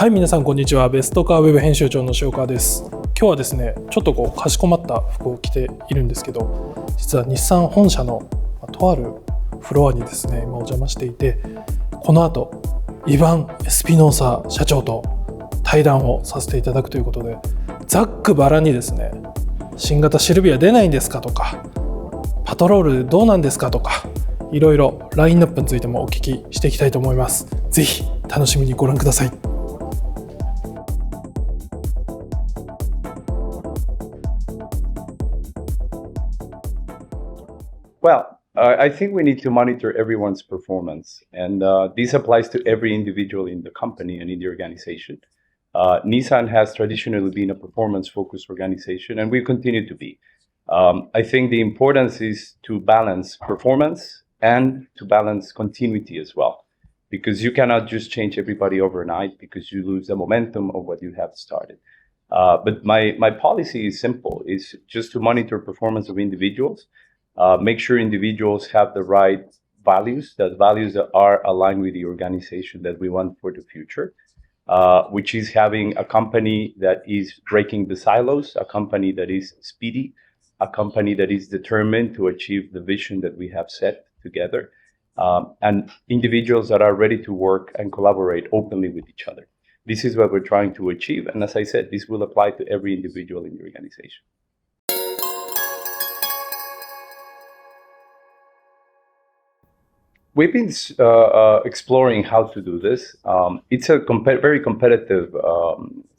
はい、皆さんこんにちは。ベストカーウェブ編集長の塩川です。今日はですね、ちょっとかしこまった服を着ているんですけど、実は日産本社のとあるフロアにですね、今お邪魔していて、この後イヴァン・エスピノーサ社長と対談をさせていただくということで、ざっくばらんにですね、新型シルビア出ないんですかとか、パトロールどうなんですかとか、いろいろラインナップについてもお聞きしていきたいと思います。ぜひ楽しみにご覧ください。Well, I think we need to monitor everyone's performance, and this applies to every individual in the company and in the organization. Nissan has traditionally been a performance-focused organization, and we continue to be. I think the importance is to balance performance and to balance continuity as well, because you cannot just change everybody overnight because you lose the momentum of what you have started. But my policy is simple, is just to monitor performance of individuals, make sure individuals have the right values, that values that are aligned with the organization that we want for the future, which is having a company that is breaking the silos, a company that is speedy, a company that is determined to achieve the vision that we have set together, and individuals that are ready to work and collaborate openly with each other. This is what we're trying to achieve, and as I said, this will apply to every individual in the organization. We've been exploring how to do this. It's a very competitive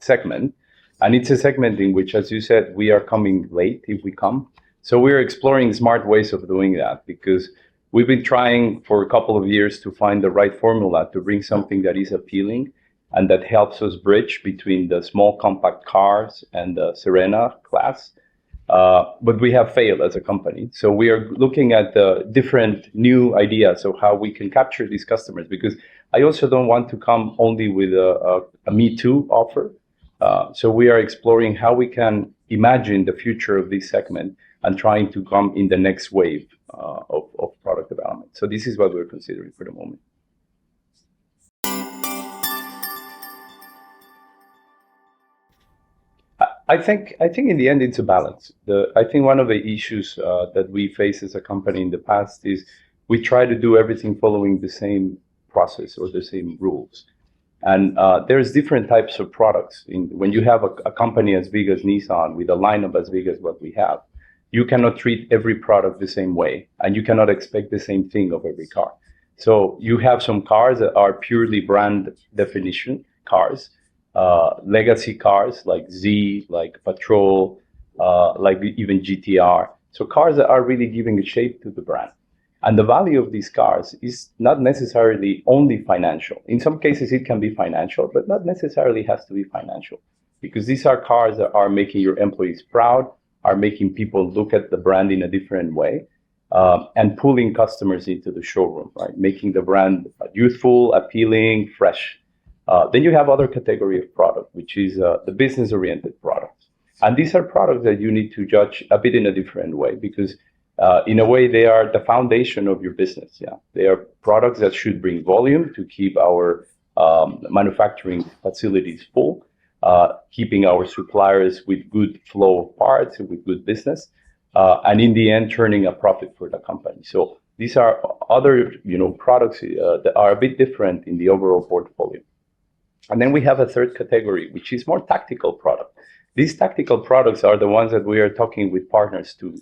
segment, and it's a segment in which, as you said, we are coming late if we come. So we're exploring smart ways of doing that, because we've been trying for a couple of years to find the right formula to bring something that is appealing and that helps us bridge between the small compact cars and the Serena class. But we have failed as a company. So we are looking at different new ideas of how we can capture these customers, because I also don't want to come only with a Me Too offer. So we are exploring how we can imagine the future of this segment and trying to come in the next wave of product development. So this is what we're considering for the moment. I think in the end it's a balance. I think one of the issues that we face as a company in the past is we try to do everything following the same process or the same rules. And there's different types of products. When you have a company as big as Nissan with a lineup as big as what we have, you cannot treat every product the same way, and you cannot expect the same thing of every car. So you have some cars that are purely brand definition cars, legacy cars like Z, like Patrol, like even GTR. So cars that are really giving a shape to the brand. And the value of these cars is not necessarily only financial. In some cases it can be financial, but not necessarily has to be financial, because these are cars that are making your employees proud, are making people look at the brand in a different way, and pulling customers into the showroom, right? Making the brand youthful, appealing, fresh. Then you have other category of product, which is the business-oriented products. And these are products that you need to judge a bit in a different way, because in a way they are the foundation of your business. Yeah, they are products that should bring volume to keep our manufacturing facilities full, keeping our suppliers with good flow of parts, with good business, and in the end, turning a profit for the company. So these are other products that are a bit different in the overall portfolio. And then we have a third category, which is more tactical product. These tactical products are the ones that we are talking with partners to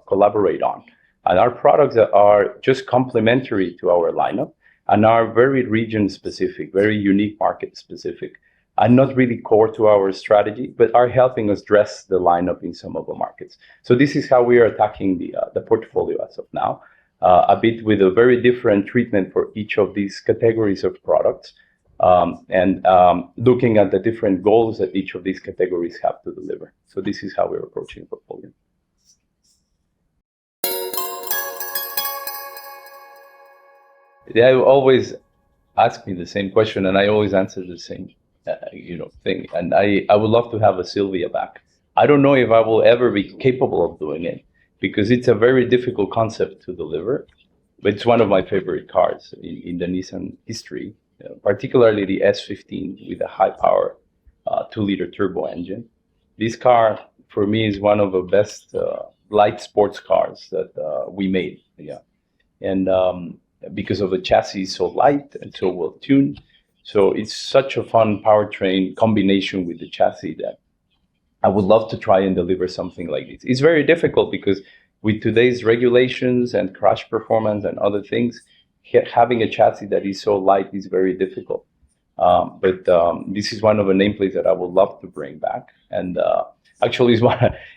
collaborate on. And our products are just complementary to our lineup and are very region specific, very unique market specific, and not really core to our strategy, but are helping us dress the lineup in some of the markets. So this is how we are attacking the portfolio as of now, a bit with a very different treatment for each of these categories of products. And looking at the different goals that each of these categories have to deliver. So this is how we're approaching portfolio. They always ask me the same question, and I always answer the same, thing. And I would love to have a Silvia back. I don't know if I will ever be capable of doing it, because it's a very difficult concept to deliver. But it's one of my favorite cars in the Nissan history. particularly the S15 with a high power 2-liter turbo engine. This car, for me, is one of the best light sports cars that we made. Yeah, and because of the chassis so light and so well tuned, so it's such a fun powertrain combination with the chassis that I would love to try and deliver something like this. It's very difficult because with today's regulations and crash performance and other things, having a chassis that is so light is very difficult. But this is one of the nameplates that I would love to bring back. And actually,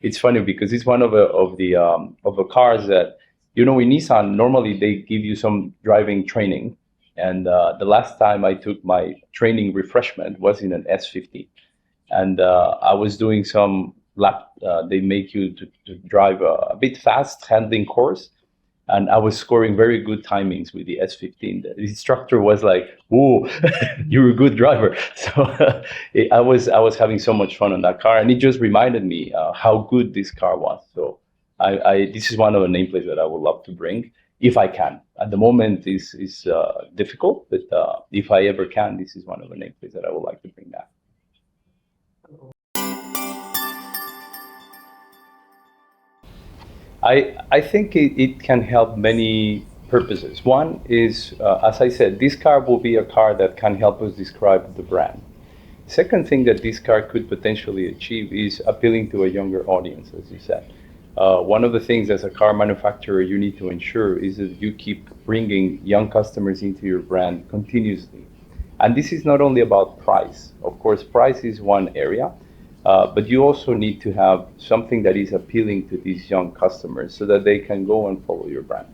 it's funny because it's one of the cars that, in Nissan, normally they give you some driving training. And the last time I took my training refreshment was in an S50. And I was doing some they make you to drive a bit fast handling course. And I was scoring very good timings with the S15. The instructor was like, "Whoa, you're a good driver." So I was having so much fun on that car, and it just reminded me how good this car was. So this is one of the nameplates that I would love to bring if I can. At the moment, this is difficult, but if I ever can, this is one of the nameplates that I would like to bring back. I think it can help many purposes. One is, as I said, this car will be a car that can help us describe the brand. Second thing that this car could potentially achieve is appealing to a younger audience, as you said. One of the things as a car manufacturer you need to ensure is that you keep bringing young customers into your brand continuously. And this is not only about price. Of course, price is one area. But you also need to have something that is appealing to these young customers so that they can go and follow your brand.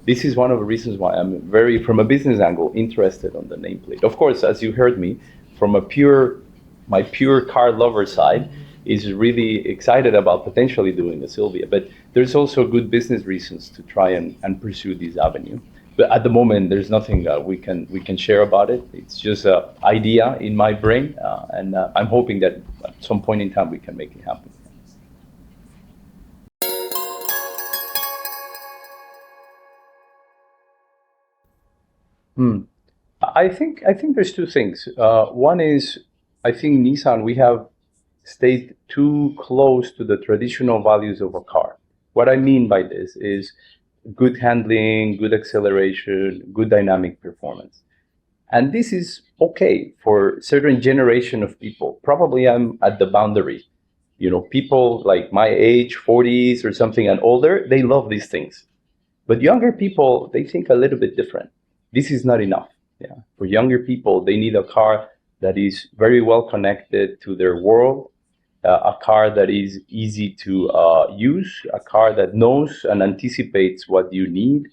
This is one of the reasons why I'm from a business angle, interested on the nameplate. Of course, as you heard me, from my pure car lover side, is really excited about potentially doing a Silvia. But there's also good business reasons to try and pursue this avenue. But at the moment, there's nothing we can share about it. It's just an idea in my brain, and I'm hoping that at some point in time we can make it happen. I think there's two things. One is, I think Nissan, we have stayed too close to the traditional values of a car. What I mean by this is good handling, good acceleration, good dynamic performance. And this is okay for a certain generation of people. Probably I'm at the boundary. People like my age, 40s or something and older, they love these things. But younger people, they think a little bit different. This is not enough. Yeah. For younger people, they need a car that is very well connected to their world, a car that is easy to use, a car that knows and anticipates what you need,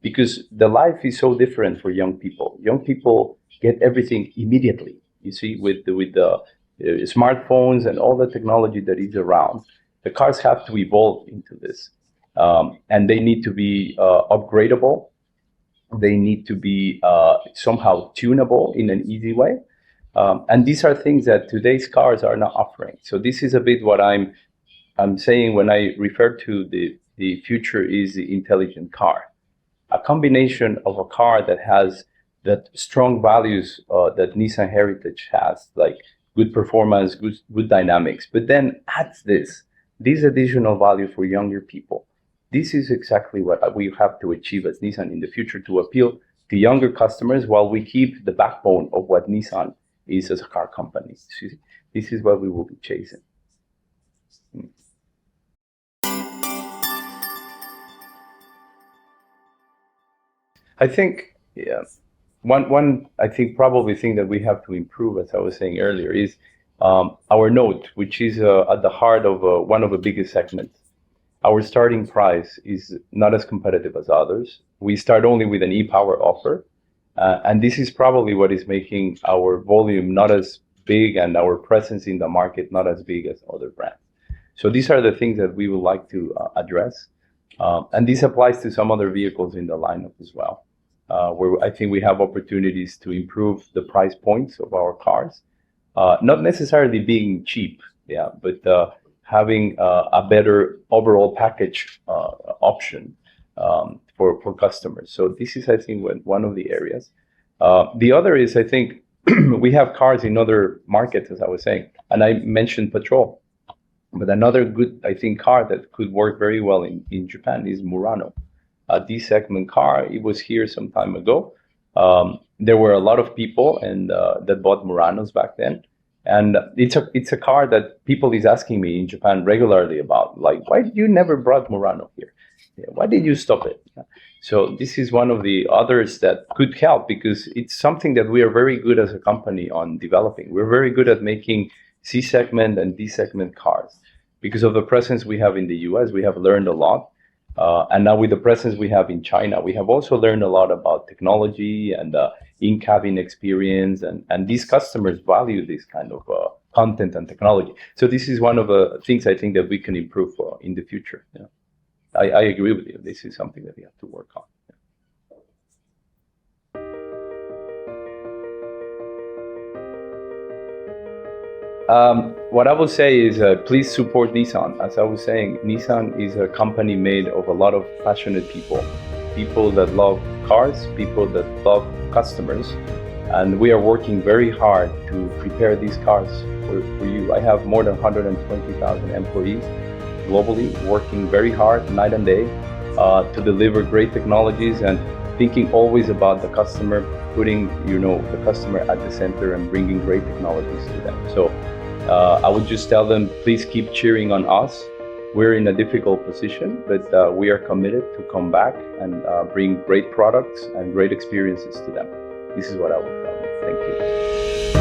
because the life is so different for young people. Young people get everything immediately. You see, with the smartphones and all the technology that is around, the cars have to evolve into this, and they need to be upgradable. They need to be somehow tunable in an easy way. And these are things that today's cars are not offering. So this is a bit what I'm saying when I refer to the future is the intelligent car. A combination of a car that has that strong values that Nissan heritage has, like good performance, good dynamics, but then adds this additional value for younger people. This is exactly what we have to achieve as Nissan in the future, to appeal to younger customers while we keep the backbone of what Nissan is as a car company. This is what we will be chasing. I think, one I think probably thing that we have to improve, as I was saying earlier, is our NOTE, which is at the heart of one of the biggest segments. Our starting price is not as competitive as others. We start only with an e-Power offer. And this is probably what is making our volume not as big and our presence in the market not as big as other brands. So these are the things that we would like to address. And this applies to some other vehicles in the lineup as well, where I think we have opportunities to improve the price points of our cars. Not necessarily being cheap, but having a better overall package option for customers. So this is, I think, one of the areas. The other is, I think, we have cars in other markets, as I was saying, and I mentioned petrol. But another good, I think, car that could work very well in Japan is Murano, a D-segment car. It was here some time ago. There were a lot of people that bought Muranos back then. And it's a car that people is asking me in Japan regularly about, like, why did you never brought Murano here? Why did you stop it? So this is one of the others that could help, because it's something that we are very good as a company on developing. We're very good at making C-segment and D-segment cars. Because of the presence we have in the US, we have learned a lot. And now with the presence we have in China, we have also learned a lot about technology and in-cabin experience. And these customers value this kind of content and technology. So this is one of the things I think that we can improve in the future. Yeah. I agree with you. This is something that we have to work on. What I will say is please support Nissan. As I was saying, Nissan is a company made of a lot of passionate people. People that love cars, people that love customers. And we are working very hard to prepare these cars for you. I have more than 120,000 employees globally, working very hard night and day to deliver great technologies and thinking always about the customer, putting the customer at the center and bringing great technologies to them. So I would just tell them, please keep cheering on us. We're in a difficult position, but we are committed to come back and bring great products and great experiences to them. This is what I would tell them. Thank you.